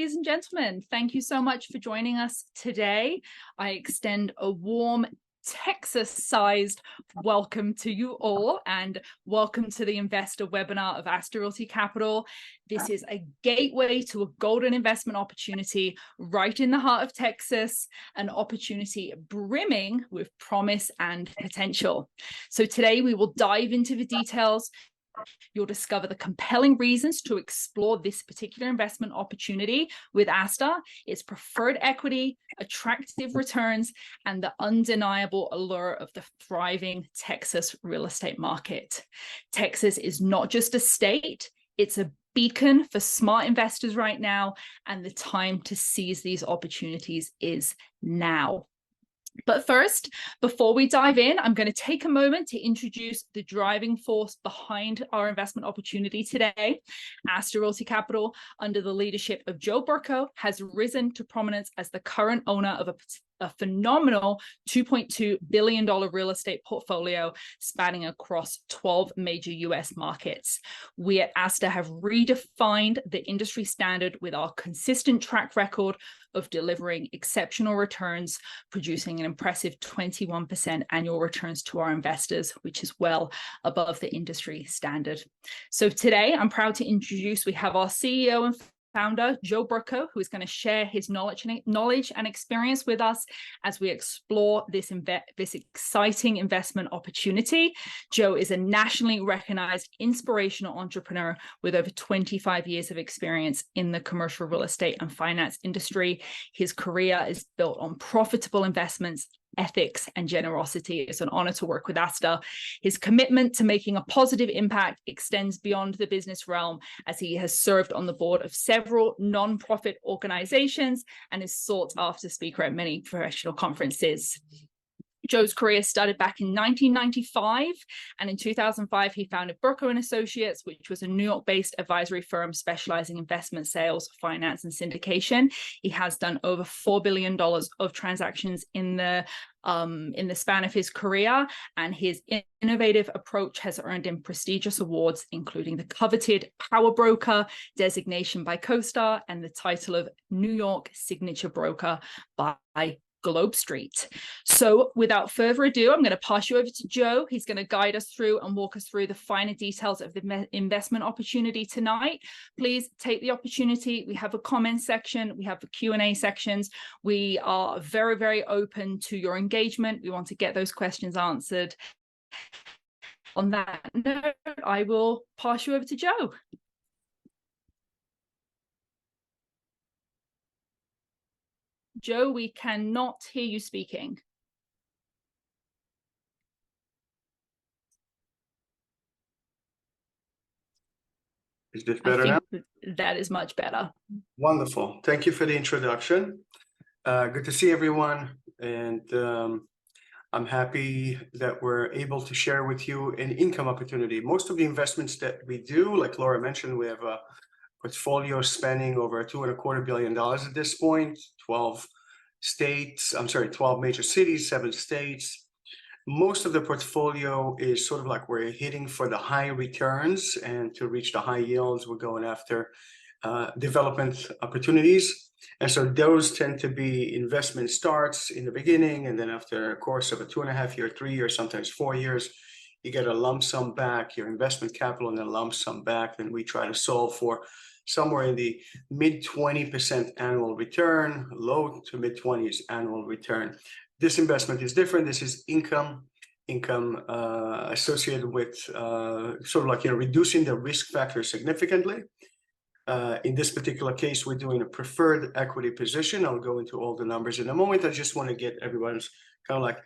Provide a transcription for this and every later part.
ladies and gentlemen. Thank you so much for joining us today. I extend a warm Texas-sized welcome to you all, and welcome to the investor webinar of Astor Realty Capital. This is a gateway to a golden investment opportunity right in the heart of Texas, an opportunity brimming with promise and potential. So today we will dive into the details. You'll discover the compelling reasons to explore this particular investment opportunity with Astor, its preferred equity, attractive returns, and the undeniable allure of the thriving Texas real estate market. Texas is not just a state, it's a beacon for smart investors right now, and the time to seize these opportunities is now. But first, before we dive in, I'm going to take a moment to introduce the driving force behind our investment opportunity today. Astor Realty Capital, under the leadership of Joe Burko, has risen to prominence as the current owner of a phenomenal $2.2 billion real estate portfolio spanning across 12 major US markets. We at Astor have redefined the industry standard with our consistent track record of delivering exceptional returns, producing an impressive 21% annual returns to our investors, which is well above the industry standard. So today, I'm proud to introduce, we have our CEO and founder, Joe Burko, who is going to share his knowledge and experience with us as we explore this exciting investment opportunity. Joe is a nationally recognized inspirational entrepreneur with over 25 years of experience in the commercial real estate and finance industry. His career is built on profitable investments, ethics, and generosity. It's an honor to work with Astor. His commitment to making a positive impact extends beyond the business realm, as he has served on the board of several non-profit organizations and is sought after speaker at many professional conferences. Joe's career started back in 1995, and in 2005, he founded Burko & Associates, which was a New York-based advisory firm specializing in investment sales, finance, and syndication. He has done over $4 billion of transactions in the span of his career, and his innovative approach has earned him prestigious awards, including the coveted Power Broker designation by CoStar and the title of New York Signature Broker by Globe Street. So without further ado, I'm going to pass you over to Joe. He's going to guide us through and walk us through the finer details of the investment opportunity tonight. Please take the opportunity. We have a comment section. We have the Q&A sections. We are very, very open to your engagement. We want to get those questions answered. On that note, I will pass you over to Joe. Joe, we cannot hear you speaking. Is this better now? That is much better. Wonderful. Thank you for the introduction. Good to see everyone. And I'm happy that we're able to share with you an income opportunity. Most of the investments that we do, like Laura mentioned, we have a portfolio spanning over $2.25 billion at this point, 12 major cities, 7 states. Most of the portfolio is sort of like we're hitting for the high returns, and to reach the high yields, we're going after development opportunities. And so those tend to be investment starts in the beginning, and then after a course of a 2.5 year, 3 years, sometimes 4 years, you get a lump sum back, your investment capital, and then a lump sum back. Then we try to solve for somewhere in the mid 20% annual return, low to mid 20s annual return. This investment is different. This is income associated with sort of like, reducing the risk factor significantly. In this particular case, we're doing a preferred equity position. I'll go into all the numbers in a moment. I just want to get everyone's kind of like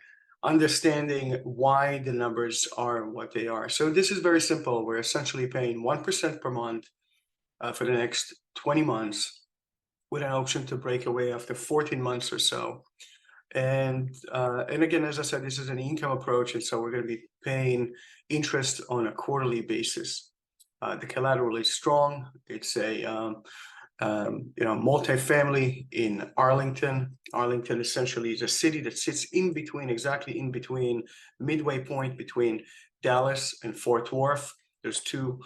understanding why the numbers are what they are. So this is very simple. We're essentially paying 1% per month for the next 20 months with an option to break away after 14 months or so. And again, as I said, this is an income approach, and so we're going to be paying interest on a quarterly basis. The collateral is strong. It's a multifamily in Arlington. Arlington essentially is a city that sits exactly in between, midway point between Dallas and Fort Worth. There's 2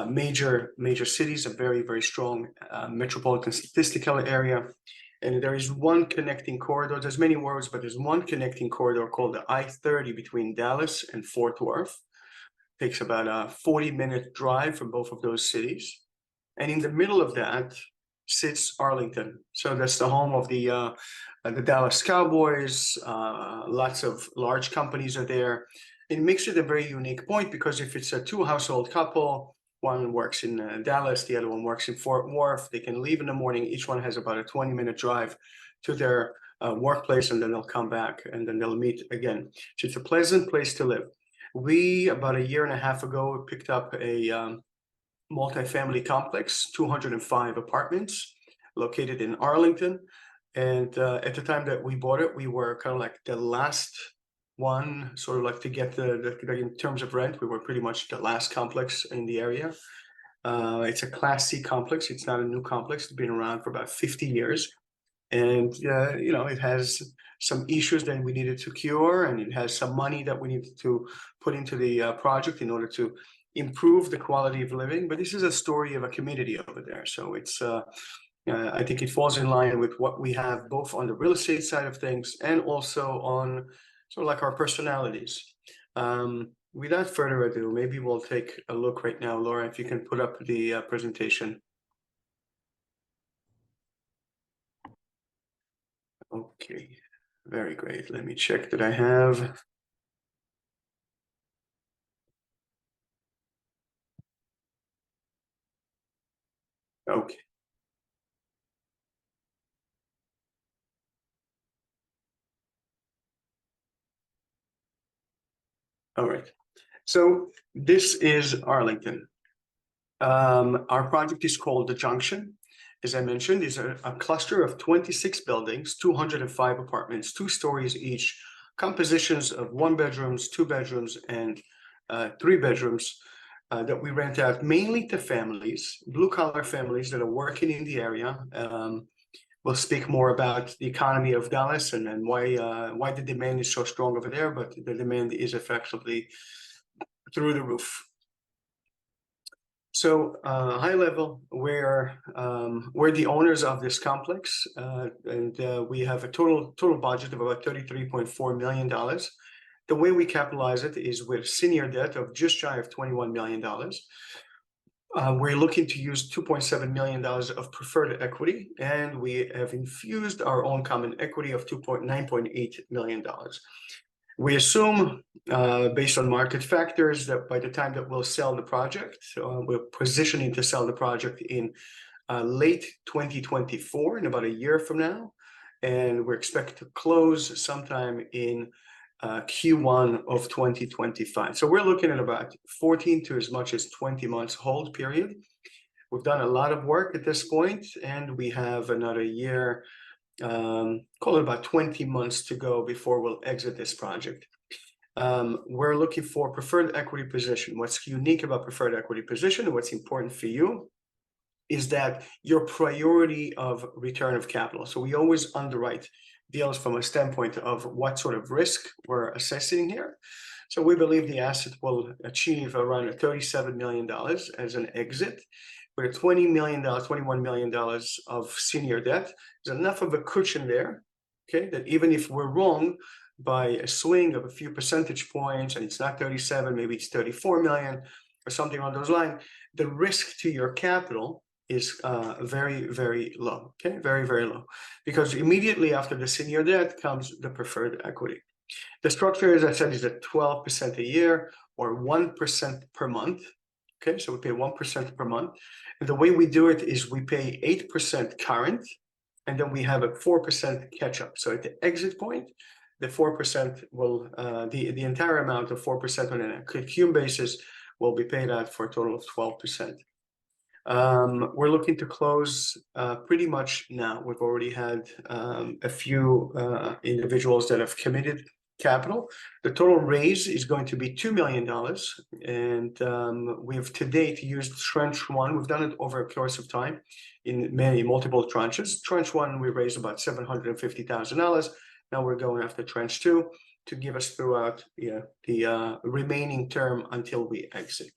major cities, a very strong metropolitan statistical area. And there is one connecting corridor. There's many words, but there's one connecting corridor called the I-30 between Dallas and Fort Worth. Takes about a 40-minute drive from both of those cities. And in the middle of that sits Arlington. So that's the home of the Dallas Cowboys. Lots of large companies are there. It makes it a very unique point because if it's a two-household couple, one works in Dallas, the other one works in Fort Worth, they can leave in the morning. Each one has about a 20-minute drive to their workplace, and then they'll come back and then they'll meet again. So it's a pleasant place to live. We, about a year and a half ago, picked up a multifamily complex, 205 apartments located in Arlington. And at the time that we bought it, we were kind of like the last one, sort of like to get the in terms of rent, we were pretty much the last complex in the area. It's a Class C complex. It's not a new complex. It's been around for about 50 years. And, you know, it has some issues that we needed to cure, and it has some money that we needed to put into the project in order to improve the quality of living. But this is a story of a community over there. So it's, I think it falls in line with what we have both on the real estate side of things and also on sort of like our personalities. Without further ado, maybe we'll take a look right now. Laura, if you can put up the presentation. Okay, very great. Let me check that I have. Okay. All right. So this is Arlington. Our project is called the Junction. As I mentioned, is a cluster of 26 buildings, 205 apartments, 2 stories each, compositions of 1 bedrooms, 2 bedrooms, and 3 bedrooms that we rent out mainly to families, blue-collar families that are working in the area. We'll speak more about the economy of Dallas and why the demand is so strong over there, but the demand is effectively through the roof. So high level, we're the owners of this complex, and we have a total budget of about $33.4 million. The way we capitalize it is with senior debt of just shy of $21 million. We're looking to use $2.7 million of preferred equity, and we have infused our own common equity of $9.8 million. We assume, based on market factors, that by the time that we'll sell the project, we're positioning to sell the project in late 2024, in about a year from now, and we're expected to close sometime in Q1 of 2025. So we're looking at about 14 to as much as 20 months hold period. We've done a lot of work at this point, and we have another year, call it about 20 months to go before we'll exit this project. We're looking for preferred equity position. What's unique about preferred equity position and what's important for you is that your priority of return of capital. So we always underwrite deals from a standpoint of what sort of risk we're assessing here. So we believe the asset will achieve around $37 million as an exit, with $21 million of senior debt. There's enough of a cushion there, okay, that even if we're wrong by a swing of a few percentage points, and it's not 37, maybe it's 34 million or something on those lines, the risk to your capital is very low, okay, very low, because immediately after the senior debt comes the preferred equity. The structure, as I said, is at 12% a year or 1% per month. Okay, so we pay 1% per month. And the way we do it is we pay 8% current, and then we have a 4% catch-up. So at the exit point, the 4% will, the entire amount of 4% on an accrued basis will be paid out for a total of 12%. We're looking to close pretty much now. We've already had a few individuals that have committed capital. The total raise is going to be $2 million, and we've to date used tranche 1. We've done it over a course of time in multiple tranches. Tranche 1, we raised about $750,000. Now we're going after tranche 2 to give us throughout the remaining term until we exit.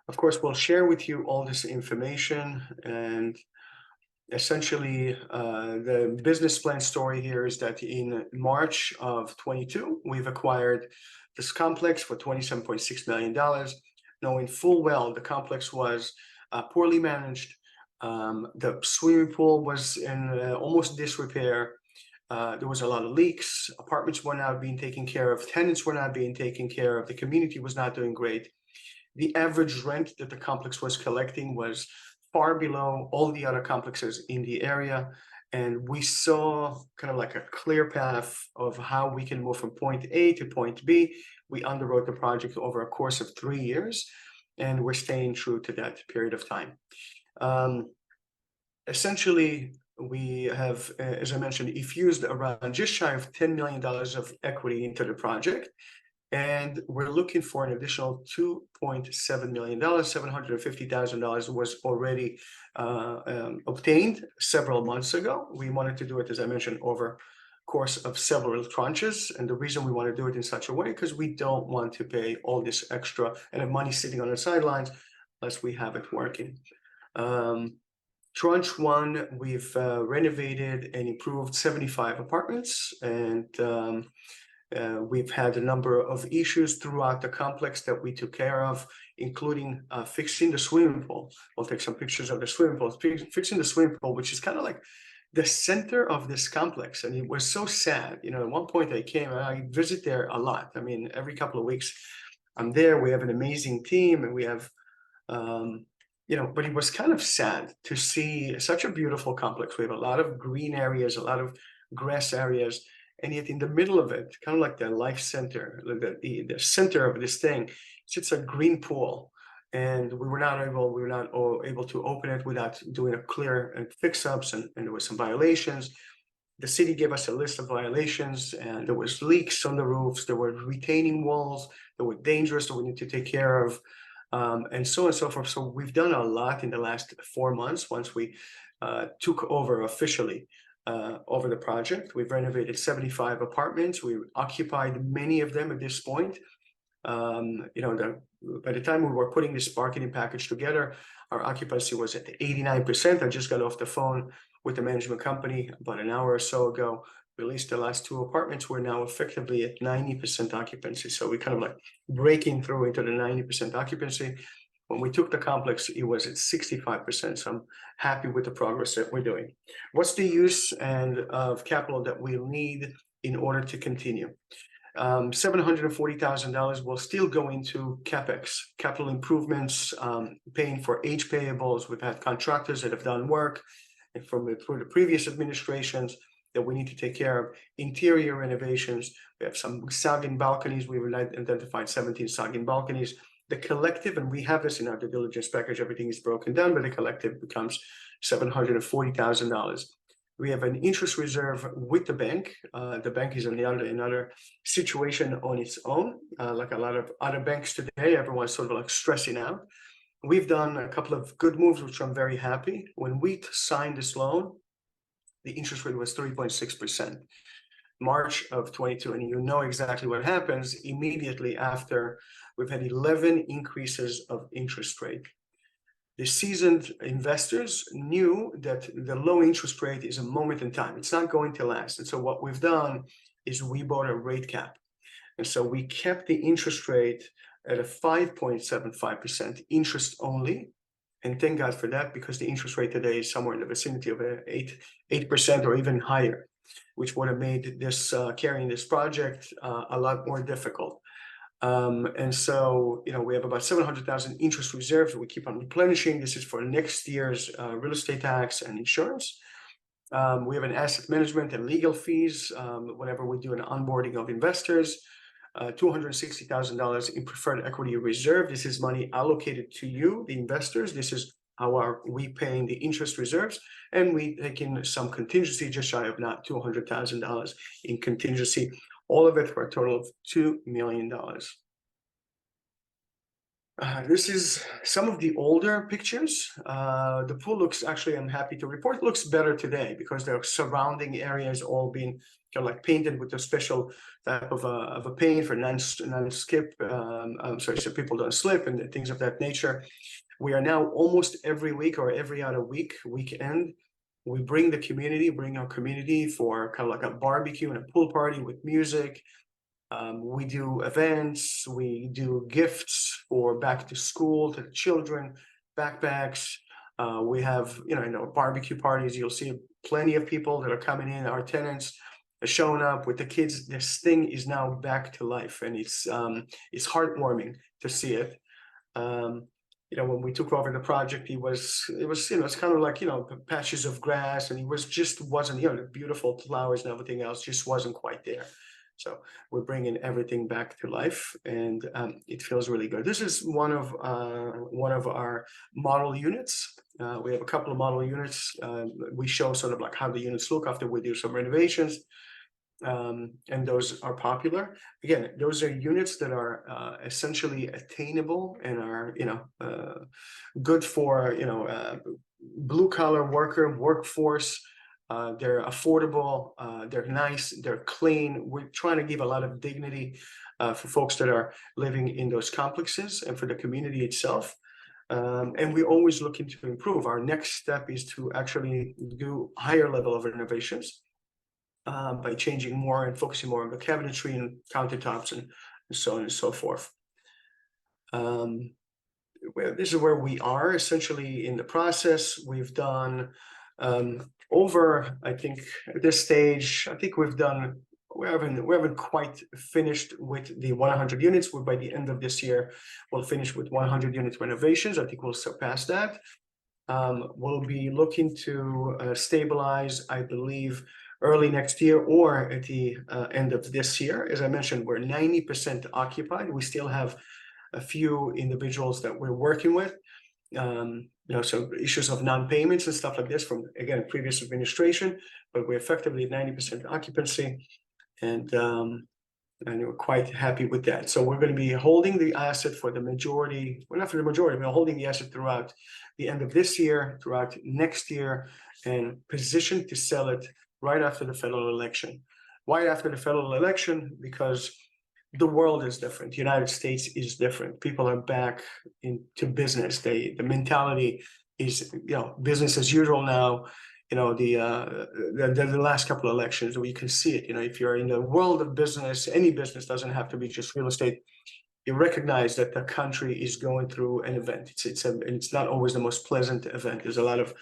Of course, we'll share with you all this information, and essentially the business plan story here is that in March of 22, we've acquired this complex for $27.6 million, knowing full well the complex was poorly managed. The swimming pool was in almost disrepair. There was a lot of leaks. Apartments were not being taken care of. Tenants were not being taken care of. The community was not doing great. The average rent that the complex was collecting was far below all the other complexes in the area. And we saw kind of like a clear path of how we can move from point A to point B. We underwrote the project over a course of 3 years, and we're staying true to that period of time. Essentially, we have, as I mentioned, infused around just shy of $10 million of equity into the project. And we're looking for an additional $2.7 million. $750,000 was already obtained several months ago. We wanted to do it, as I mentioned, over course of several tranches. And the reason we want to do it in such a way, because we don't want to pay all this extra and have money sitting on the sidelines unless we have it working. Tranche 1, we've renovated and improved 75 apartments, and we've had a number of issues throughout the complex that we took care of, including fixing the swimming pool. We'll take some pictures of the swimming pool. Fixing the swimming pool, which is kind of like the center of this complex. And it was so sad. You know, at one point I came, and I visit there a lot. I mean, every couple of weeks I'm there. We have an amazing team, and we have, you know, but it was kind of sad to see such a beautiful complex. We have a lot of green areas, a lot of grass areas. And yet in the middle of it, kind of like the life center, the center of this thing, sits a green pool. And we were not able to open it without doing a clear fix-ups, and there were some violations. The city gave us a list of violations, and there was leaks on the roofs, there were retaining walls that were dangerous that we need to take care of, and so on and so forth. So we've done a lot in the last 4 months once we took over officially. Over the project, we've renovated 75 apartments. We occupied many of them at this point. You know, by the time we were putting this marketing package together, our occupancy was at 89%. I just got off the phone with the management company about an hour or so ago. We leased the last 2 apartments. We're now effectively at 90% occupancy. So we kind of like breaking through into the 90% occupancy. When we took the complex, it was at 65%. So I'm happy with the progress that we're doing. What's the use of capital that we'll need in order to continue? $740,000 will still go into CapEx, capital improvements, paying for age payables. We've had contractors that have done work through the previous administrations that we need to take care of. Interior renovations. We have some sagging balconies. We've identified 17 sagging balconies. The collective, and we have this in our due diligence package, everything is broken down, but the collective becomes $740,000. We have an interest reserve with the bank. The bank is in another situation on its own, like a lot of other banks today. Everyone's sort of like stressing out. We've done a couple of good moves, which I'm very happy. When we signed this loan, the interest rate was 3.6%. March of 22, and you know exactly what happens immediately after. We've had 11 increases of interest rate. The seasoned investors knew that the low interest rate is a moment in time. It's not going to last. And so what we've done is we bought a rate cap. And so we kept the interest rate at a 5.75% interest only. And thank God for that, because the interest rate today is somewhere in the vicinity of 8% or even higher, which would have made this carrying this project a lot more difficult. And so, you know, we have about 700,000 interest reserves that we keep on replenishing. This is for next year's real estate tax and insurance. We have an asset management and legal fees whenever we do an onboarding of investors. $260,000 in preferred equity reserve. This is money allocated to you, the investors. This is how we paying the interest reserves, and we take in some contingency, just shy of not $200,000 in contingency. All of it for a total of $2 million. This is some of the older pictures. The pool looks, actually, I'm happy to report, looks better today because the surrounding areas all been kind of like painted with a special type of a paint for non-skip. I'm sorry, so people don't slip and things of that nature. We are now almost every week or every other weekend, we bring our community for kind of like a barbecue and a pool party with music. We do events, we do gifts for back to school to the children, backpacks. We have, barbecue parties. You'll see plenty of people that are coming in. Our tenants are showing up with the kids. This thing is now back to life, and it's heartwarming to see it. When we took over the project, it was it's kind of like patches of grass, and wasn't the beautiful flowers and everything else just wasn't quite there. So we're bringing everything back to life, and it feels really good. This is one of our model units. We have a couple of model units. We show sort of like how the units look after we do some renovations, and those are popular. Again, those are units that are essentially attainable and are good for blue collar workforce. They're affordable, they're nice, they're clean. We're trying to give a lot of dignity for folks that are living in those complexes and for the community itself. And we're always looking to improve. Our next step is to actually do higher level of renovations by changing more and focusing more on the cabinetry and countertops and so on and so forth. This is where we are essentially in the process. We've done I think at this stage, we haven't quite finished with the 100 units. By the end of this year, we'll finish with 100 unit renovations. I think we'll surpass that. We'll be looking to stabilize, I believe, early next year or at the end of this year. As I mentioned, we're 90% occupied. We still have a few individuals that we're working with. So issues of non-payments and stuff like this from, again, previous administration, but we're effectively at 90% occupancy, and we're quite happy with that. So we're going to be holding the asset for the majority, well, not for the majority, we're holding the asset throughout the end of this year, throughout next year, and positioned to sell it right after the federal election. Why after the federal election? Because the world is different. The United States is different. People are back into business. The mentality is, business as usual now. The last couple of elections, we can see it. If you're in the world of business, any business, doesn't have to be just real estate. You recognize that the country is going through an event. It's not always the most pleasant event. There's a lot of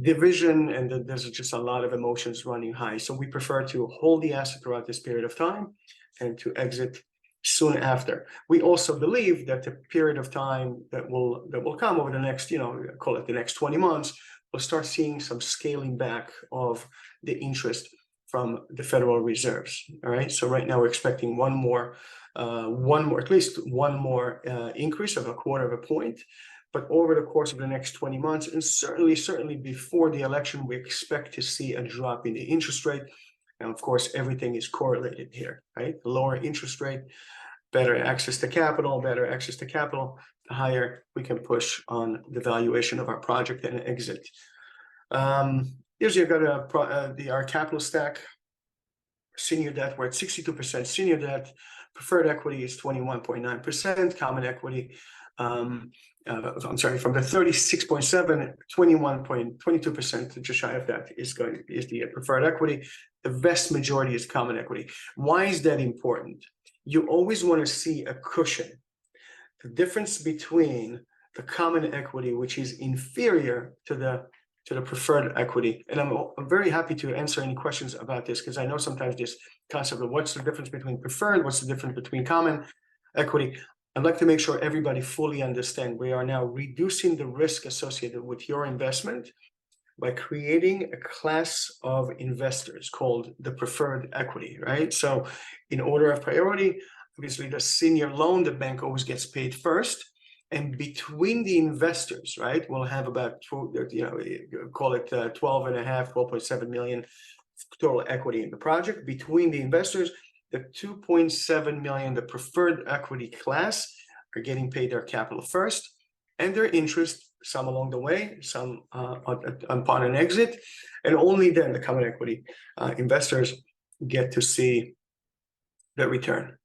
division, and there's just a lot of emotions running high. So we prefer to hold the asset throughout this period of time and to exit soon after. We also believe that the period of time that will come over the next, call it the next 20 months, we'll start seeing some scaling back of the interest from the Federal Reserves. All right. So right now we're expecting at least one more increase of 1/4 point. But over the course of the next 20 months, and certainly before the election, we expect to see a drop in the interest rate. And of course, everything is correlated here, right? The lower interest rate, better access to capital, the higher we can push on the valuation of our project and exit. Here's you've got our capital stack. Senior debt, we're at 62% senior debt. Preferred equity is 21.9%. Common equity, from the 36.7, 21.22%, just shy of that is the preferred equity. The vast majority is common equity. Why is that important? You always want to see a cushion. The difference between the common equity, which is inferior to the preferred equity. And I'm very happy to answer any questions about this, because I know sometimes this concept of what's the difference between preferred, what's the difference between common equity. I'd like to make sure everybody fully understand we are now reducing the risk associated with your investment by creating a class of investors called the preferred equity, right? So in order of priority, obviously the senior loan, the bank always gets paid first. And between the investors, right, we'll have about, call it 12.7 million total equity in the project. Between the investors, the 2.7 million, the preferred equity class, are getting paid their capital first and their interest, some along the way, some upon an exit, and only then the common equity investors get to see the return.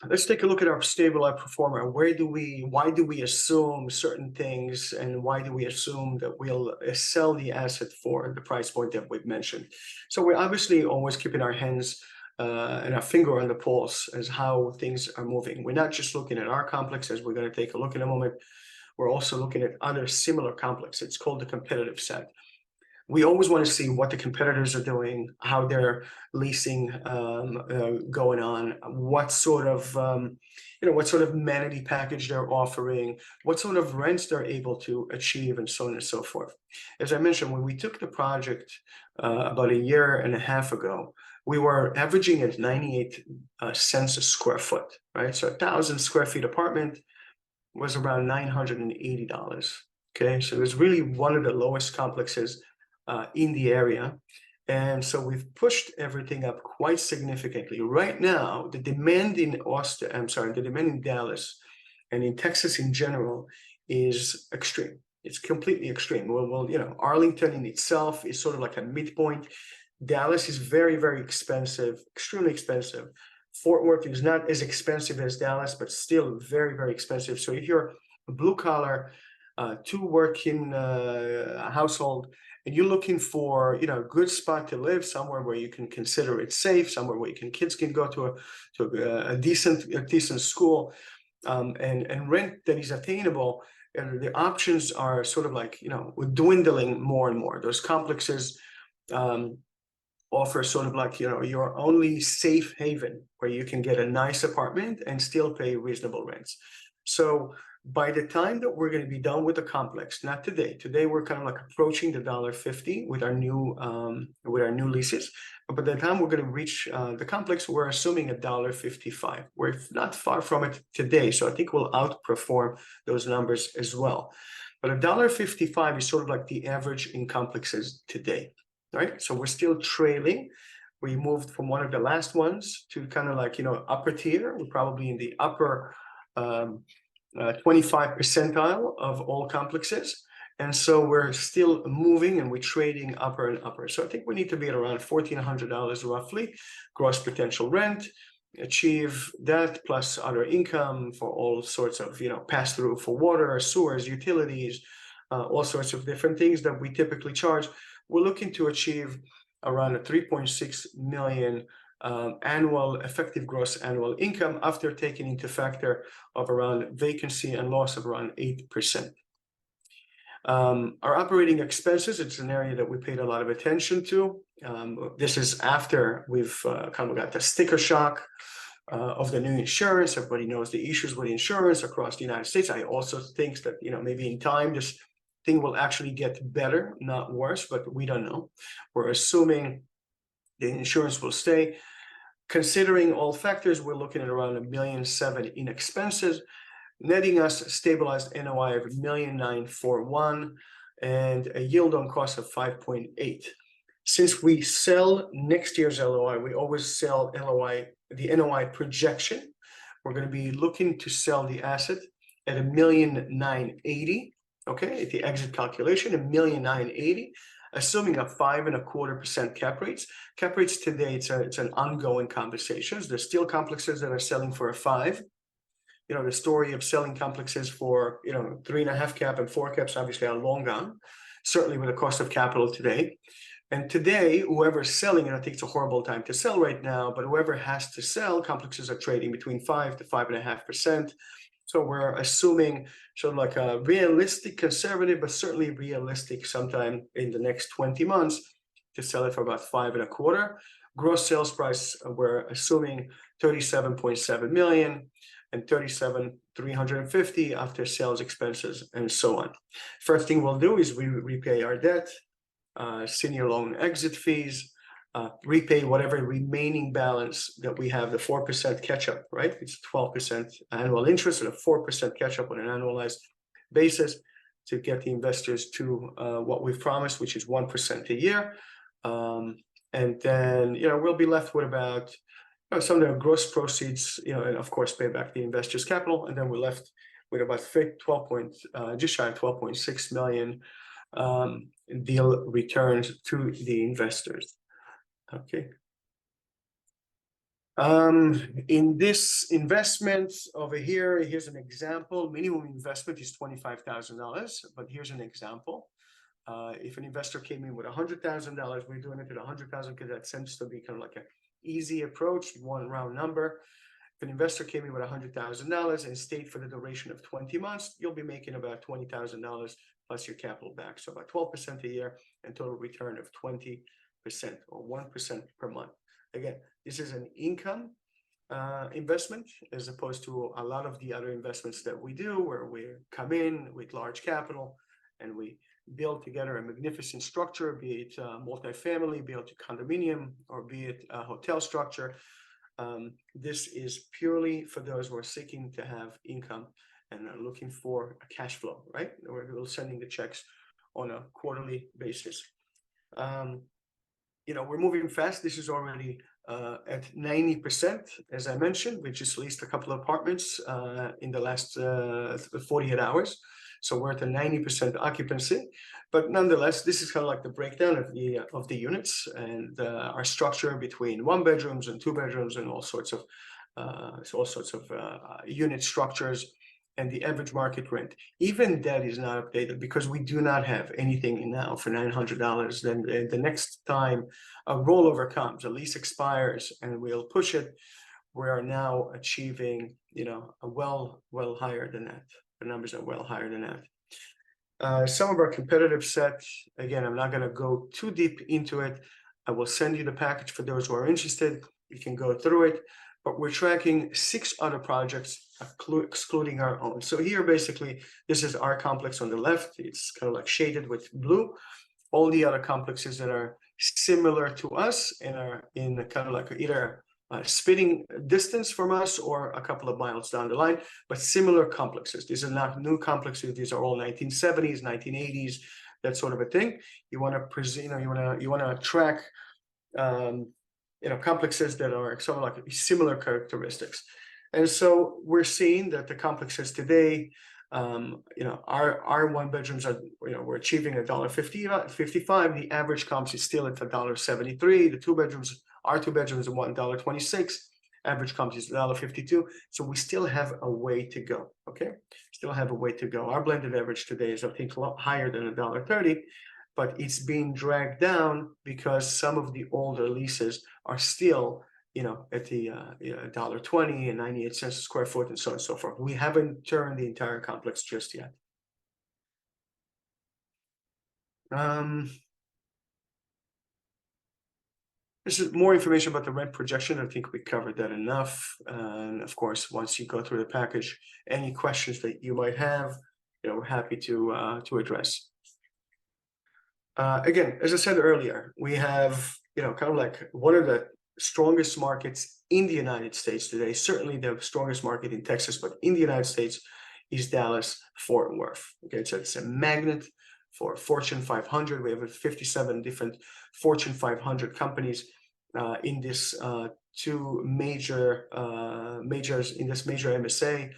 Let's take a look at our stabilized performer. Why do we assume certain things, and why do we assume that we'll sell the asset for the price point that we've mentioned? So we're obviously always keeping our hands and our finger on the pulse as how things are moving. We're not just looking at our complex, as we're going to take a look in a moment. We're also looking at other similar complexes. It's called the competitive set. We always want to see what the competitors are doing, how they're leasing going on, what sort of amenity package they're offering, what sort of rents they're able to achieve, and so on and so forth. As I mentioned, when we took the project about a year and a half ago, we were averaging at 98 cents a square foot, right? So 1,000 square feet apartment was around $980. Okay, so it was really one of the lowest complexes in the area. And so we've pushed everything up quite significantly. Right now, the demand in Dallas and in Texas in general is extreme. It's completely extreme. Well, Arlington in itself is sort of like a midpoint. Dallas is very, very expensive, extremely expensive. Fort Worth is not as expensive as Dallas, but still very, very expensive. So if you're a blue collar, two working household, and you're looking for a good spot to live, somewhere where you can consider it safe, somewhere where kids can go to a decent school, and rent that is attainable, and the options are sort of like dwindling more and more. Those complexes offer sort of like your only safe haven where you can get a nice apartment and still pay reasonable rents. So by the time that we're going to be done with the complex, not today. Today we're kind of like approaching the $1.50 with our new leases. But by the time we're going to reach the complex, we're assuming $1.55. We're not far from it today, so I think we'll outperform those numbers as well. But $1.55 is sort of like the average in complexes today, right? So we're still trailing. We moved from one of the last ones to kind of like upper tier. We're probably in the upper 25 percentile of all complexes. And so we're still moving and we're trading upper and upper. So I think we need to be at around $1,400 roughly gross potential rent, achieve that plus other income for all sorts of, pass through for water, sewers, utilities, all sorts of different things that we typically charge. We're looking to achieve around a 3.6 million annual effective gross annual income after taking into factor of around vacancy and loss of around 8%. Our operating expenses, it's an area that we paid a lot of attention to. This is after we've kind of got the sticker shock of the new insurance. Everybody knows the issues with insurance across the United States. I also think that maybe in time this thing will actually get better, not worse, but we don't know. We're assuming the insurance will stay. Considering all factors, we're looking at around $1.7 million in expenses, netting us stabilized NOI of $1.941 and a yield on cost of 5.8. Since we sell next year's LOI, we always sell the NOI projection. We're going to be looking to sell the asset at $1.980. Okay, at the exit calculation, $1.980. Assuming a 5.25% cap rates. Cap rates today, it's an ongoing conversation. There's still complexes that are selling for a 5. The story of selling complexes for 3.5 cap and 4 caps obviously are long gone, certainly with the cost of capital today. And today, whoever's selling, and I think it's a horrible time to sell right now, but whoever has to sell, complexes are trading between 5 to 5.5%. So we're assuming sort of like a realistic, conservative, but certainly realistic sometime in the next 20 months to sell it for about 5.25. Gross sales price, we're assuming $37.7 million and $37,350 after sales expenses and so on. First thing we'll do is we repay our debt, senior loan exit fees, repay whatever remaining balance that we have, the 4% catch-up, right? It's 12% annual interest and a 4% catch-up on an annualized basis to get the investors to what we've promised, which is 1% a year. And then, we'll be left with about some of the gross proceeds, and of course pay back the investors' capital, and then we're left with about just shy of 12.6 million deal returns to the investors. Okay. In this investment over here, here's an example. Minimum investment is $25,000, but here's an example. If an investor came in with $100,000, we're doing it at 100,000 because that tends to be kind of like an easy approach, one round number. If an investor came in with $100,000 and stayed for the duration of 20 months, you'll be making about $20,000 plus your capital back. So about 12% a year and total return of 20% or 1% per month. Again, this is an income investment as opposed to a lot of the other investments that we do where we come in with large capital and we build together a magnificent structure, be it multifamily, be it a condominium, or be it a hotel structure. This is purely for those who are seeking to have income and are looking for a cash flow, right? We're sending the checks on a quarterly basis. We're moving fast. This is already at 90%, as I mentioned. We just leased a couple of apartments in the last 48 hours. So we're at a 90% occupancy, but nonetheless, this is kind of like the breakdown of the units and our structure between 1 bedrooms and 2 bedrooms and all sorts of unit structures and the average market rent. Even that is not updated because we do not have anything now for $900. Then the next time a rollover comes, a lease expires, and we'll push it, we are now achieving, a well higher than that. The numbers are well higher than that. Some of our competitive set, again, I'm not going to go too deep into it. I will send you the package for those who are interested. You can go through it, but we're tracking 6 other projects, excluding our own. So here, basically, this is our complex on the left. It's kind of like shaded with blue. All the other complexes that are similar to us and are in kind of like either spitting distance from us or a couple of miles down the line, but similar complexes. These are not new complexes. These are all 1970s, 1980s, that sort of a thing. You want to track, complexes that are sort of like similar characteristics. And so we're seeing that the complexes today, our 1 bedrooms are, we're achieving $1.55. The average comps is still at $1.73. The 2 bedrooms, our 2 bedrooms are $1.26. Average comps is $1.52. So we still have a way to go. Okay, still have a way to go. Our blended average today is, I think, a lot higher than $1.30, but it's being dragged down because some of the older leases are still, at the $1.20 and 98 cents a square foot and so on and so forth. We haven't turned the entire complex just yet. This is more information about the rent projection. I think we covered that enough. And of course, once you go through the package, any questions that you might have, we're happy to address. Again, as I said earlier, we have, kind of like one of the strongest markets in the United States today, certainly the strongest market in Texas, but in the United States is Dallas-Fort Worth. Okay, so it's a magnet for Fortune 500. We have 57 different Fortune 500 companies in this two majors in this major MSA.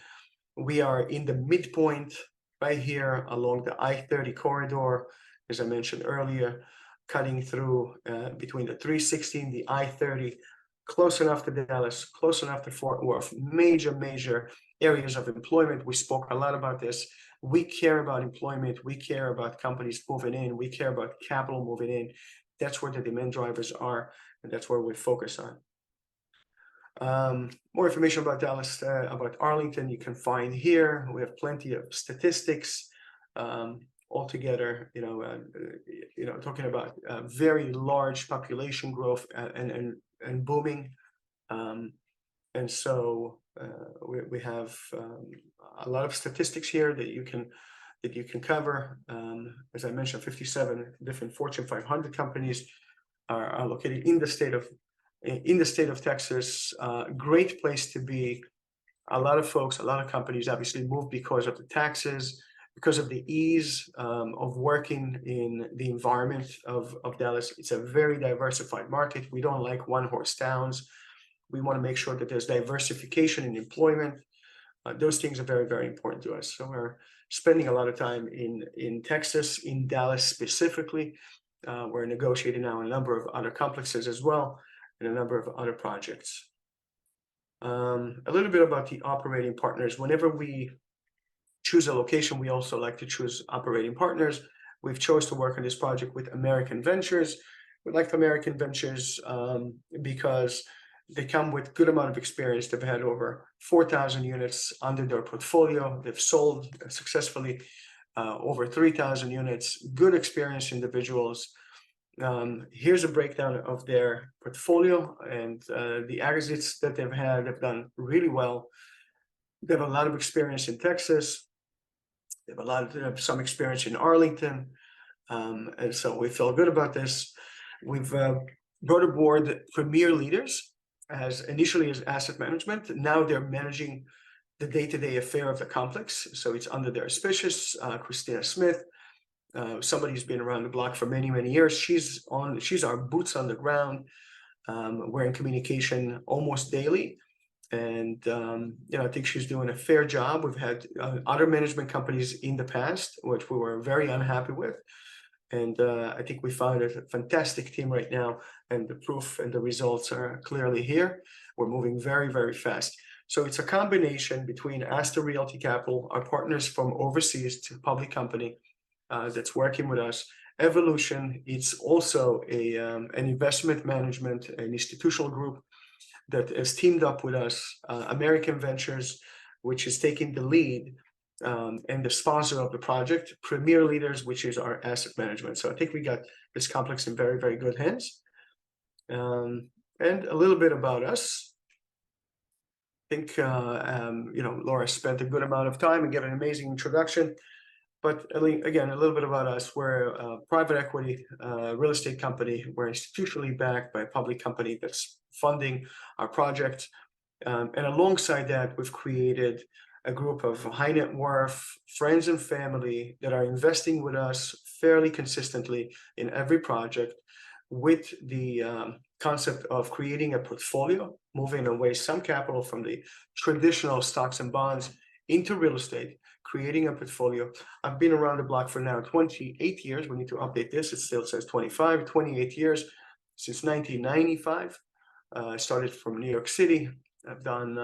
We are in the midpoint right here along the I-30 corridor, as I mentioned earlier, cutting through between the 360 and the I-30, close enough to Dallas, close enough to Fort Worth, major areas of employment. We spoke a lot about this. We care about employment. We care about companies moving in. We care about capital moving in. That's where the demand drivers are, and that's where we focus on. More information about Dallas, about Arlington, you can find here. We have plenty of statistics. Altogether, talking about very large population growth and booming, and so we have a lot of statistics here that you can cover. As I mentioned, 57 different Fortune 500 companies are located in the state of Texas. Great place to be. A lot of folks, a lot of companies obviously move because of the taxes, because of the ease of working in the environment of Dallas. It's a very diversified market. We don't like one-horse towns. We want to make sure that there's diversification in employment. Those things are very, very important to us. So we're spending a lot of time in Texas, in Dallas specifically. We're negotiating now a number of other complexes as well, and a number of other projects. A little bit about the operating partners. Whenever we choose a location, we also like to choose operating partners. We've chose to work on this project with American Ventures. We like American Ventures because they come with good amount of experience. They've had over 4,000 units under their portfolio. They've sold successfully over 3,000 units. Good experienced individuals. Here's a breakdown of their portfolio and the exits that they've had. They've done really well. They have a lot of experience in Texas. They have some experience in Arlington. And so we feel good about this. We've brought aboard premier leaders initially as asset management. Now they're managing the day-to-day affair of the complex. So it's under their auspices. Christina Smith, somebody who's been around the block for many, many years. She's our boots on the ground. We're in communication almost daily. And I think she's doing a fair job. We've had other management companies in the past, which we were very unhappy with. And I think we found a fantastic team right now, and the proof and the results are clearly here. We're moving very, very fast. So it's a combination between Astor Realty Capital, our partners from overseas to public company that's working with us. Evolution, it's also an investment management, an institutional group that has teamed up with us, American Ventures, which is taking the lead and the sponsor of the project, Premier Leaders, which is our asset management. So I think we got this complex in very, very good hands. And a little bit about us. I think, Laura spent a good amount of time and gave an amazing introduction. But again, a little bit about us. We're a private equity real estate company. We're institutionally backed by a public company that's funding our project. And alongside that, we've created a group of high net worth friends and family that are investing with us fairly consistently in every project, with the concept of creating a portfolio, moving away some capital from the traditional stocks and bonds into real estate, creating a portfolio. I've been around the block for now 28 years. We need to update this. It still says 28 years since 1995. I started from New York City. I've done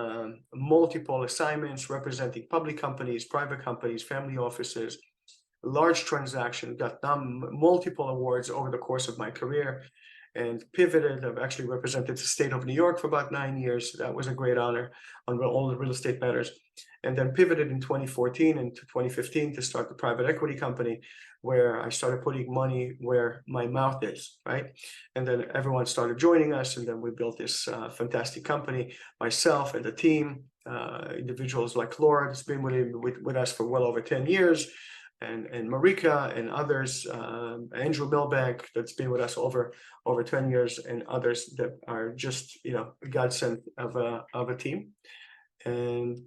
multiple assignments representing public companies, private companies, family offices, large transactions, got multiple awards over the course of my career, and pivoted. I've actually represented the state of New York for about 9 years. That was a great honor on all the real estate matters. And then pivoted in 2014 into 2015 to start the private equity company, where I started putting money where my mouth is, right? And then everyone started joining us, and then we built this fantastic company, myself and the team, individuals like Laura, that's been with us for well over 10 years, and Marika and others, Andrew Milbank, that's been with us over 10 years, and others that are just, a godsend of a team. And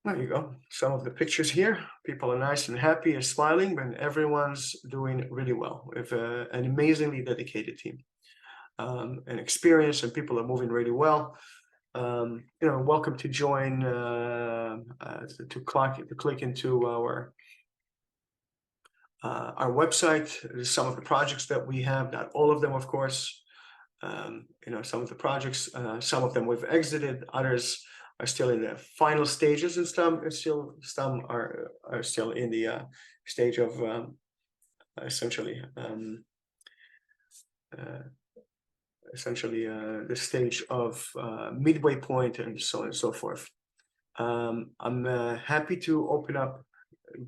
there you go. Some of the pictures here. People are nice and happy and smiling, and everyone's doing really well. We have an amazingly dedicated team, and experience, and people are moving really well. Welcome to join, to click into our website. Some of the projects that we have, not all of them, of course. Some of the projects, some of them we've exited, others are still in the final stages, and some are still in the stage of essentially the stage of midway point, and so on and so forth. I'm happy to open up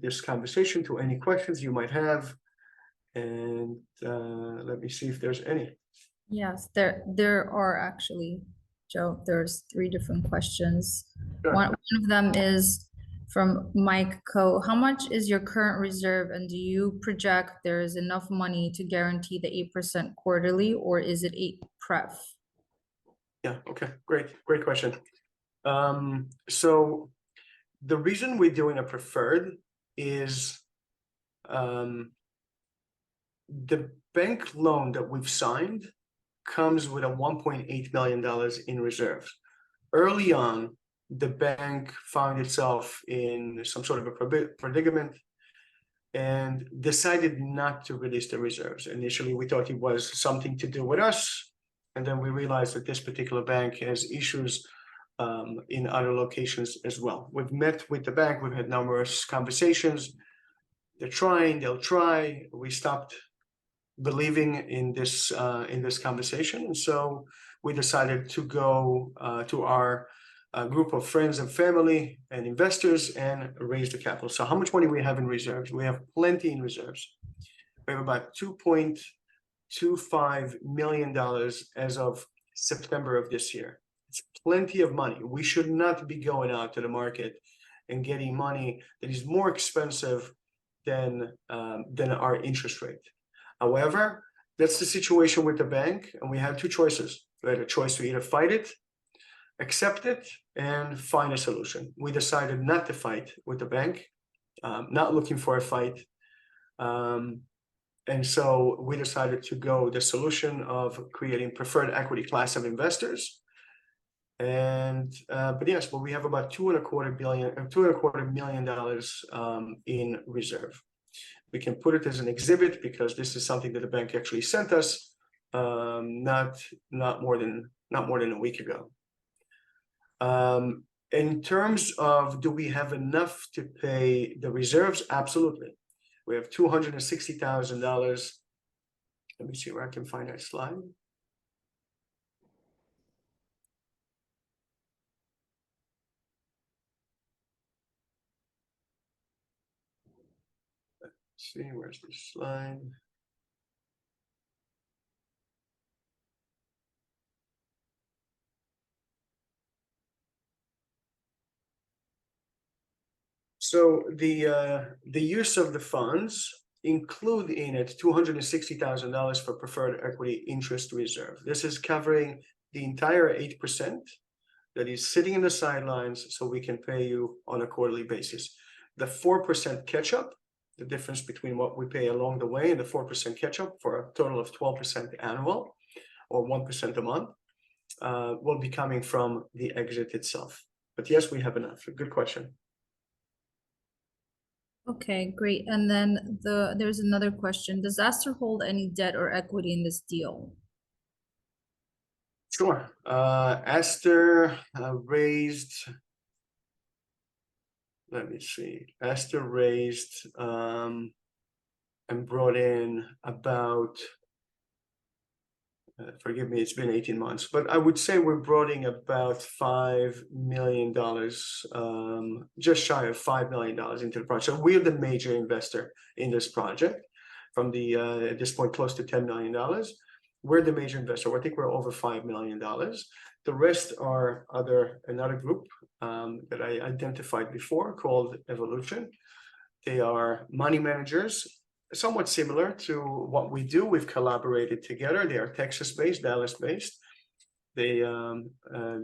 this conversation to any questions you might have, and let me see if there's any. Yes, there are actually, Joe. There's 3 different questions. Sure. One of them is from Mike Co. How much is your current reserve, and do you project there is enough money to guarantee the 8% quarterly, or is it 8 pref? Yeah, okay, great question. So the reason we're doing a preferred is the bank loan that we've signed comes with a $1.8 million in reserves. Early on, the bank found itself in some sort of a predicament and decided not to release the reserves. Initially, we thought it was something to do with us, and then we realized that this particular bank has issues in other locations as well. We've met with the bank, we've had numerous conversations. They're trying, they'll try. We stopped believing in this conversation, and so we decided to go to our group of friends and family and investors and raise the capital. So how much money we have in reserves? We have plenty in reserves. We have about $2.25 million as of September of this year. It's plenty of money. We should not be going out to the market and getting money that is more expensive than our interest rate. However, that's the situation with the bank, and we had two choices. We had a choice to either fight it, accept it, and find a solution. We decided not to fight with the bank, not looking for a fight. And so we decided to go the solution of creating preferred equity class of investors. And but we have about $2.25 million in reserve. We can put it as an exhibit because this is something that the bank actually sent us not more than a week ago. In terms of, do we have enough to pay the reserves? Absolutely. We have $260,000. Let me see where I can find that slide. Let's see, where's the slide? So the use of the funds include in it $260,000 for preferred equity interest reserve. This is covering the entire 8% that is sitting in the sidelines, so we can pay you on a quarterly basis. The 4% catch-up, the difference between what we pay along the way and the 4% catch-up, for a total of 12% annual or 1% a month, will be coming from the exit itself. But yes, we have enough. Good question. Okay, great. And then there's another question. Does Astor hold any debt or equity in this deal? Sure. Astor raised, let me see. Astor raised and brought in about, forgive me, it's been 18 months, but I would say we're brought in about $5 million, just shy of $5 million into the project. So we're the major investor in this project from the, at this point, close to $10 million. We're the major investor. I think we're over $5 million. The rest are another group that I identified before called Evolution. They are money managers, somewhat similar to what we do. We've collaborated together. They are Texas-based, Dallas-based. They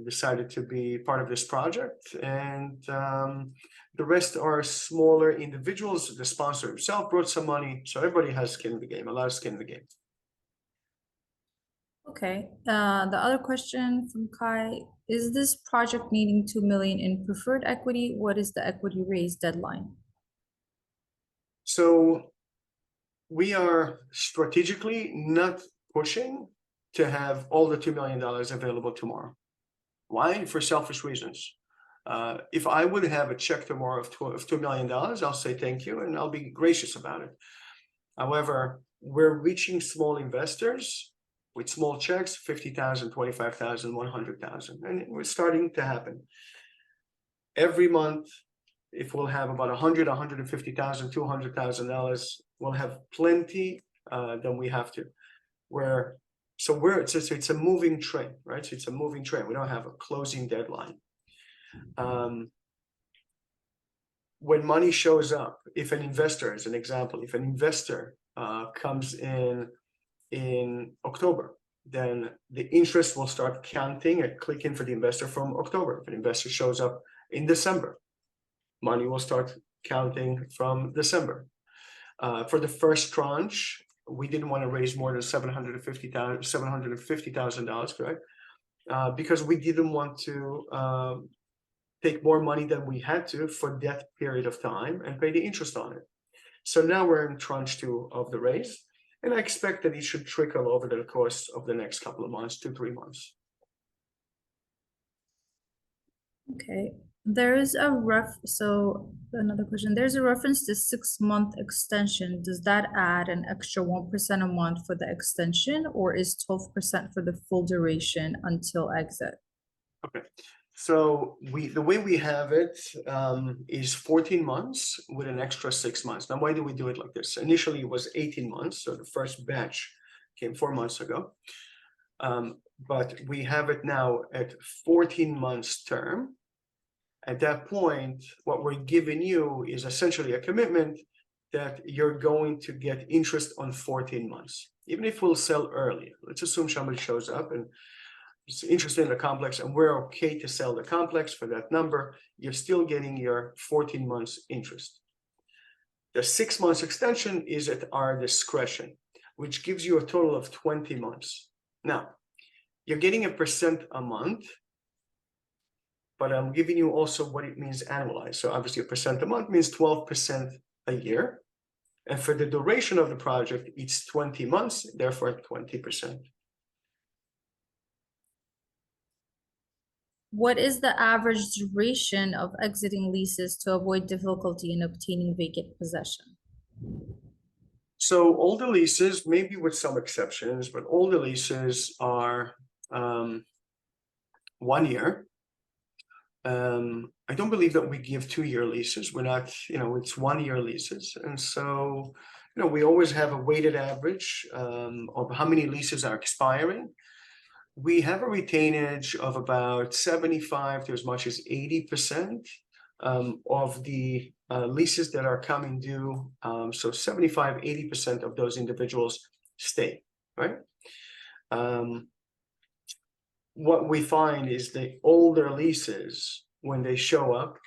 decided to be part of this project, and the rest are smaller individuals. The sponsor himself brought some money, so everybody has skin in the game, a lot of skin in the game. Okay. The other question from Kai, is this project needing $2 million in preferred equity? What is the equity raise deadline? So we are strategically not pushing to have all the $2 million available tomorrow. Why? For selfish reasons. If I would have a check tomorrow of $2 million, I'll say thank you and I'll be gracious about it. However, we're reaching small investors with small checks, $50,000, $25,000, $100,000, and it's starting to happen. Every month, if we'll have about $100,000, $150,000, $200,000, we'll have plenty. Then we have to. It's a moving train, right? So it's a moving train. We don't have a closing deadline. When money shows up, if an investor, as an example, if an investor comes in October, then the interest will start counting and clicking for the investor from October. If an investor shows up in December, money will start counting from December. For the first tranche, we didn't want to raise more than $750,000, correct? Because we didn't want to take more money than we had to for that period of time and pay the interest on it. So now we're in tranche 2 of the raise, and I expect that it should trickle over the course of the next couple of months, 2-3 months. Okay, so another question, there's a reference to 6-month extension. Does that add an extra 1% a month for the extension, or is 12% for the full duration until exit? Okay, so the way we have it is 14 months with an extra 6 months. Now, why do we do it like this? Initially, it was 18 months, so the first batch came 4 months ago. But we have it now at 14 months term. At that point, what we're giving you is essentially a commitment that you're going to get interest on 14 months, even if we'll sell early. Let's assume somebody shows up and is interested in the complex, and we're okay to sell the complex for that number. You're still getting your 14 months interest. The 6 months extension is at our discretion, which gives you a total of 20 months. Now, you're getting 1% a month, but I'm giving you also what it means annualized. So obviously 1% a month means 12% a year. And for the duration of the project, it's 20 months, therefore 20%. What is the average duration of exiting leases to avoid difficulty in obtaining vacant possession? So all the leases, maybe with some exceptions, but all the leases are 1 year. I don't believe that we give 2-year leases. We're not, it's 1-year leases. And so, we always have a weighted average of how many leases are expiring. We have a retainage of about 75 to as much as 80% of the leases that are coming due. So 75, 80% of those individuals stay, right? What we find is the older leases, when they show up,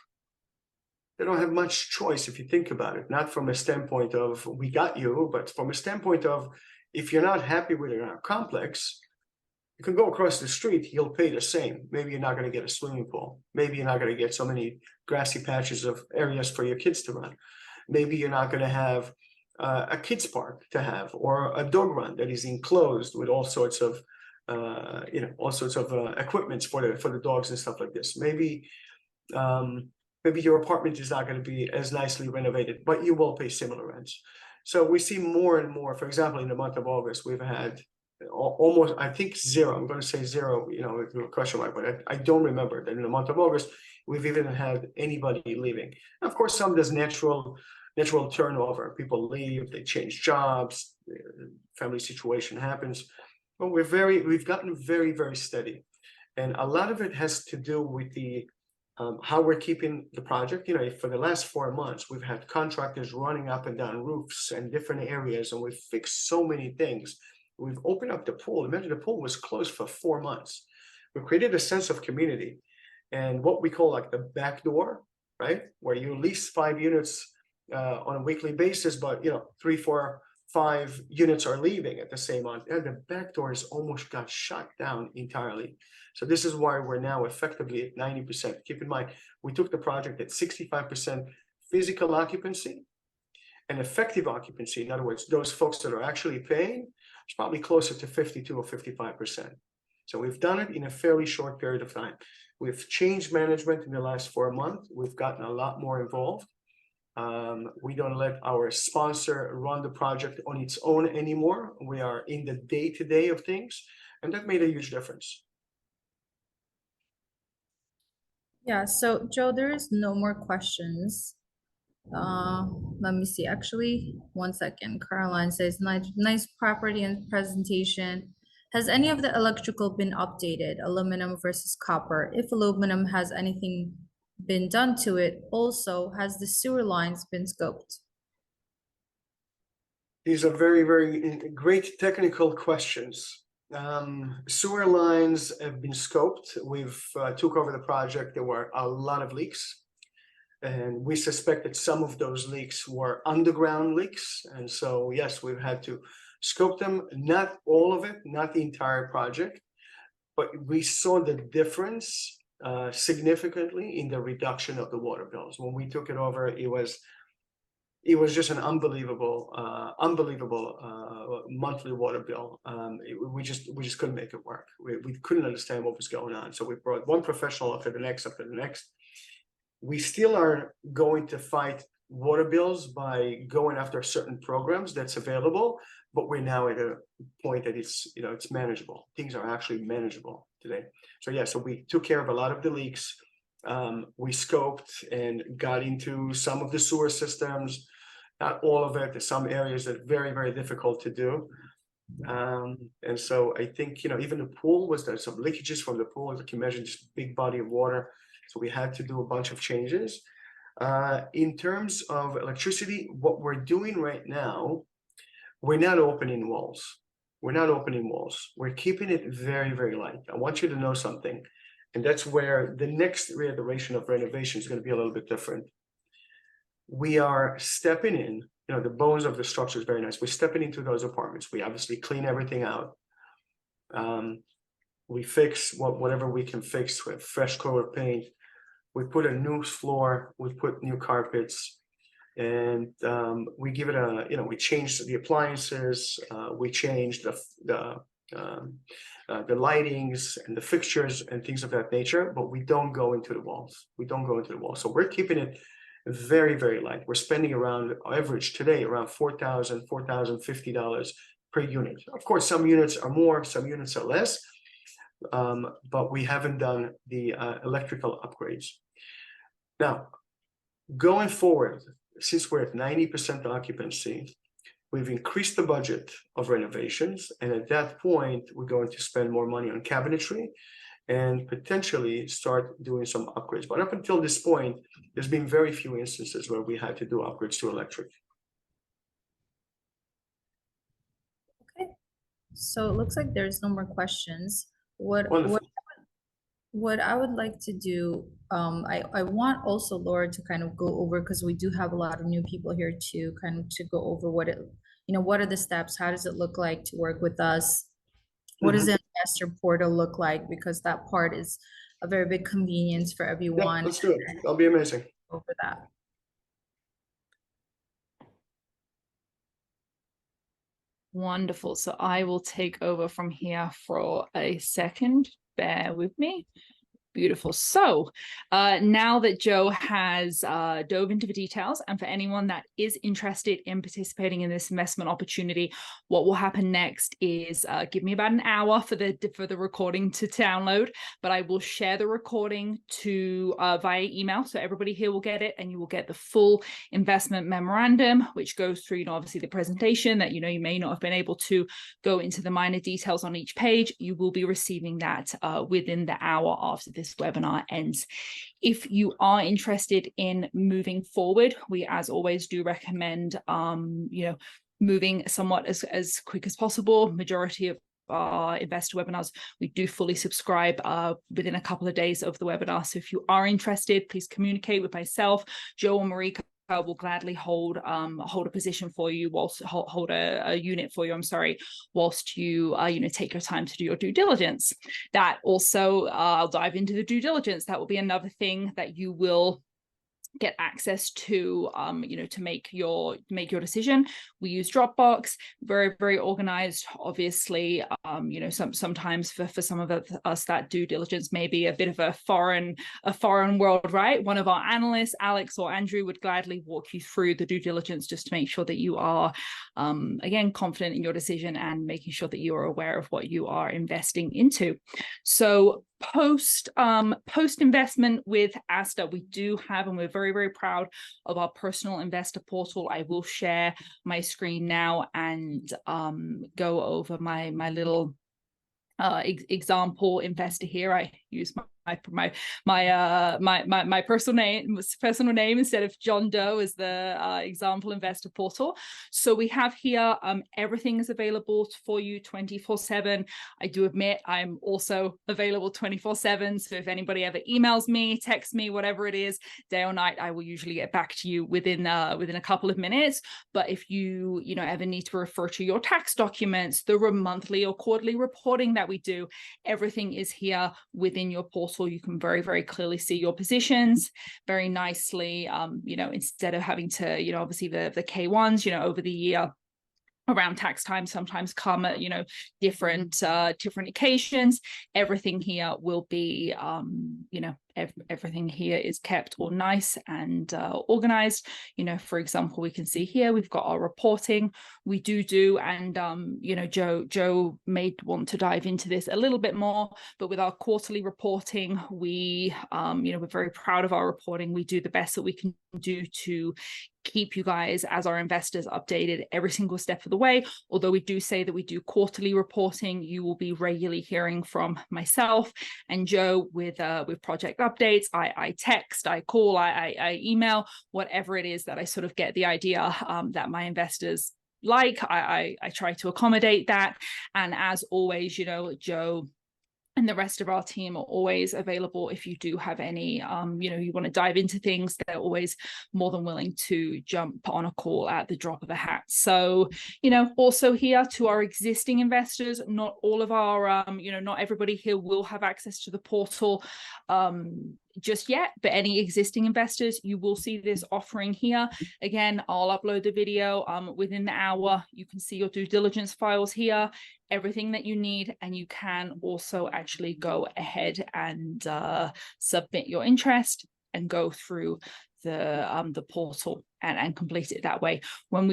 they don't have much choice if you think about it, not from a standpoint of we got you, but from a standpoint of if you're not happy with our complex, you can go across the street, you'll pay the same. Maybe you're not going to get a swimming pool. Maybe you're not going to get so many grassy patches of areas for your kids to run. Maybe you're not going to have a kids park to have, or a dog run that is enclosed with all sorts of equipments for the dogs and stuff like this. Maybe your apartment is not going to be as nicely renovated, but you will pay similar rents. So we see more and more. For example, in the month of August, we've had almost, I think, zero. I'm going to say zero, with a question mark, but I don't remember that in the month of August we've even had anybody leaving. And of course, some there's natural turnover. People leave, they change jobs, family situation happens. But we've gotten very, very steady, and a lot of it has to do with the how we're keeping the project. For the last 4 months, we've had contractors running up and down roofs and different areas, and we've fixed so many things. We've opened up the pool. Imagine the pool was closed for 4 months. We created a sense of community, and what we call like the back door, right, where you lease 5 units on a weekly basis, but 3, 4, 5 units are leaving at the same month, and the back doors almost got shut down entirely. So this is why we're now effectively at 90%. Keep in mind, we took the project at 65% physical occupancy, and effective occupancy, in other words, those folks that are actually paying, it's probably closer to 52 or 55%. So we've done it in a fairly short period of time. We've changed management in the last 4 months. We've gotten a lot more involved. We don't let our sponsor run the project on its own anymore. We are in the day-to-day of things, and that made a huge difference. Yeah, so Joe, there is no more questions. Let me see, actually, 1 second. Caroline says, nice property and presentation. Has any of the electrical been updated, aluminum versus copper? If aluminum, has anything been done to it? Also, has the sewer lines been scoped? These are very, very great technical questions. Sewer lines have been scoped. We've took over the project. There were a lot of leaks, and we suspect that some of those leaks were underground leaks. And so, yes, we've had to scoped them, not all of it, not the entire project, but we saw the difference significantly in the reduction of the water bills. When we took it over, it was just an unbelievable monthly water bill. We just couldn't make it work. We couldn't understand what was going on. So we brought one professional after the next, We still are going to fight water bills by going after certain programs that's available, but we're now at a point that it's manageable. Things are actually manageable today. So yeah, so we took care of a lot of the leaks. We scoped and got into some of the sewer systems, not all of it. There's some areas that are very, very difficult to do. And so I think, even the pool there's some leakages from the pool. As you can imagine, just big body of water. So we had to do a bunch of changes. In terms of electricity, what we're doing right now, we're not opening walls. We're keeping it very, very light. I want you to know something. And that's where the next iteration of renovation is going to be a little bit different. We are stepping in, the bones of the structure is very nice. We're stepping into those apartments. We obviously clean everything out. We fix whatever we can fix with fresh coat of paint. We put a new floor, we put new carpets, and we give it we changed the appliances, we changed the lightings and the fixtures and things of that nature, but we don't go into the walls. So we're keeping it very, very light. We're spending around average today around $4,000, $4,050 per unit. Of course, some units are more, some units are less. But we haven't done the electrical upgrades. Now, going forward, since we're at 90% occupancy, we've increased the budget of renovations. And at that point, we're going to spend more money on cabinetry and potentially start doing some upgrades. But up until this point, there's been very few instances where we had to do upgrades to electric. Okay, so it looks like there's no more questions. What I would like to do, I want also Laura to kind of go over, because we do have a lot of new people here too, kind of to go over what are the steps, how does it look like to work with us? What does the investor portal look like? Because that part is a very big convenience for everyone. Yeah, let's do it. That'll be amazing. Over that. Wonderful. So I will take over from here for a second. Bear with me. Beautiful. So now that Joe has dove into the details, and for anyone that is interested in participating in this investment opportunity, what will happen next is give me about an hour for the recording to download, but I will share the recording to via email, so everybody here will get it, and you will get the full investment memorandum, which goes through obviously the presentation that you may not have been able to go into the minor details on each page. You will be receiving that within the hour after this webinar ends. If you are interested in moving forward, we as always do recommend moving somewhat as quick as possible. Majority of our investor webinars, we do fully subscribe within a couple of days of the webinar. So if you are interested, please communicate with myself, Joe, or Marika. Will gladly hold a position for you, whilst hold a unit for you, whilst you take your time to do your due diligence. That also, I'll dive into the due diligence. That will be another thing that you will get access to to make your decision. We use Dropbox, very, very organized. Obviously, sometimes for some of us, that due diligence may be a bit of a foreign world, right? One of our analysts, Alex or Andrew, would gladly walk you through the due diligence just to make sure that you are again confident in your decision and making sure that you are aware of what you are investing into. So post investment with Astor, we do have, and we're very, very proud of our personal investor portal. I will share my screen now and go over my little example investor here. use my personal name instead of John Doe as the example investor portal. So we have here everything is available for you 24/7. I do admit I'm also available 24/7. So if anybody ever emails me, texts me, whatever it is, day or night, I will usually get back to you within a couple of minutes. But if you ever need to refer to your tax documents, the monthly or quarterly reporting that we do, everything is here within your portal. You can very, very clearly see your positions very nicely. Instead of having to, obviously the K1s, over the year around tax time sometimes come at different occasions. Everything here will be everything here is kept all nice and organized. For example, we can see here we've got our reporting we do and Joe may want to dive into this a little bit more, but with our quarterly reporting, we're very proud of our reporting. We do the best that we can do to keep you guys as our investors updated every single step of the way. Although we do say that we do quarterly reporting, you will be regularly hearing from myself and Joe with project updates. I text, I call, I email, whatever it is that I sort of get the idea that my investors like. I try to accommodate that. And as always, Joe and the rest of our team are always available if you do have any, you want to dive into things. They're always more than willing to jump on a call at the drop of a hat. So, also here to our existing investors, not all of our, not everybody here will have access to the portal just yet, but any existing investors, you will see this offering here. Again, I'll upload the video within the hour. You can see your due diligence files here, everything that you need, and you can also actually go ahead and submit your interest and go through the portal and complete it that way. When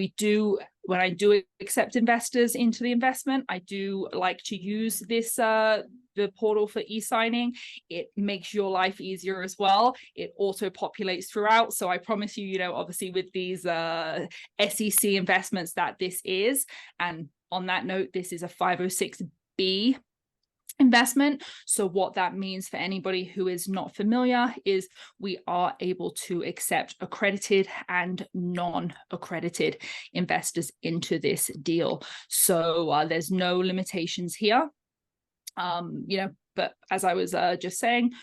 I do accept investors into the investment, I do like to use this the portal for e-signing. It makes your life easier as well. It auto populates throughout. So I promise you, obviously with these SEC investments that this is, and on that note, this is a 506B investment. So what that means for anybody who is not familiar is we are able to accept accredited and non-accredited investors into this deal. So there's no limitations here. But as I was just saying,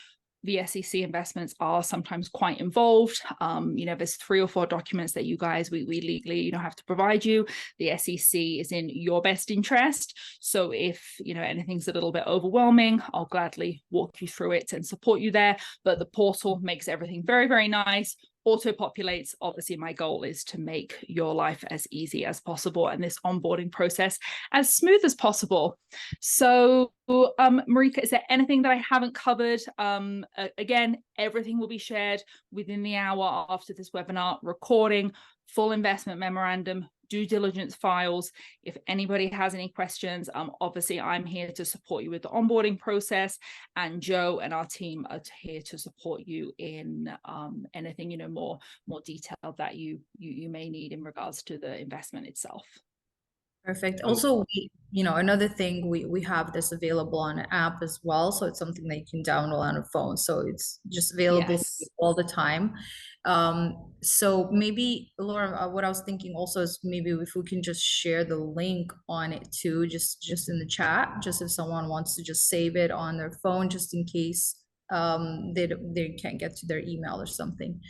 the SEC investments are sometimes quite involved. There's 3 or 4 documents that you guys, we legally, have to provide you. The SEC is in your best interest. So if, anything's a little bit overwhelming, I'll gladly walk you through it and support you there. But the portal makes everything very, very nice. Auto populates. Obviously, my goal is to make your life as easy as possible and this onboarding process as smooth as possible. So, Marika, is there anything that I haven't covered? Again, everything will be shared within the hour after this webinar, recording, full investment memorandum, due diligence files. If anybody has any questions, obviously I'm here to support you with the onboarding process, and Joe and our team are here to support you in anything more detailed that you may need in regards to the investment itself. Perfect. Also, another thing, we have this available on an app as well. So it's something that you can download on a phone. So it's just available all the time. So maybe, Laura, what I was thinking also is maybe if we can just share the link on it too, just in the chat, just if someone wants to just save it on their phone, just in case they can't get to their email or something.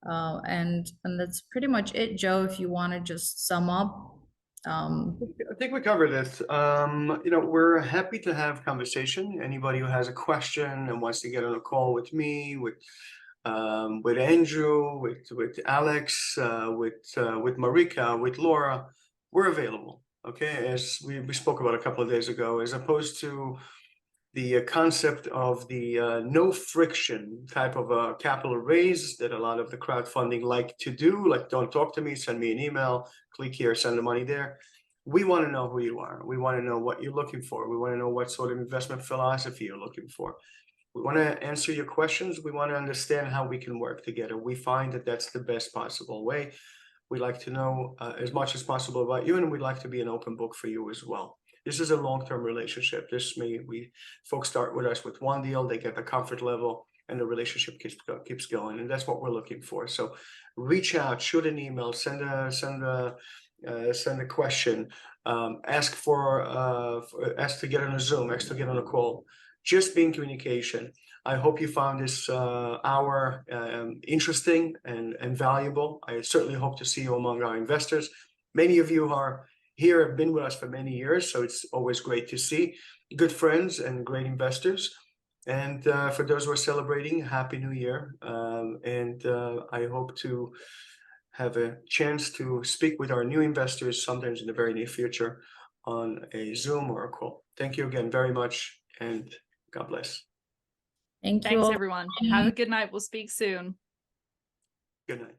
And that's pretty much it. Joe, if you want to just sum up. I think we covered it. We're happy to have conversation. Anybody who has a question and wants to get on a call with me, with Andrew, with Alex, with Marika, with Laura, we're available. Okay, as we spoke about a couple of days ago, as opposed to the concept of the no friction type of a capital raise that a lot of the crowdfunding like to do, like don't talk to me, send me an email, click here, send the money there. We want to know who you are. We want to know what you're looking for. We want to know what sort of investment philosophy you're looking for. We want to answer your questions. We want to understand how we can work together. We find that that's the best possible way. We like to know as much as possible about you, and we'd like to be an open book for you as well. This is a long-term relationship. Folks start with us with one deal, they get the comfort level, and the relationship keeps going, and that's what we're looking for. So reach out, shoot an email, send a question, ask to get on a Zoom, ask to get on a call. Just be in communication. I hope you found this hour interesting and valuable. I certainly hope to see you among our investors. Many of you are here, have been with us for many years, so it's always great to see good friends and great investors. And for those who are celebrating, Happy New Year. I hope to have a chance to speak with our new investors sometimes in the very near future on a Zoom or a call. Thank you again very much, and God bless. Thank you Thanks, all. everyone. Have a good night. We'll speak soon. Good night.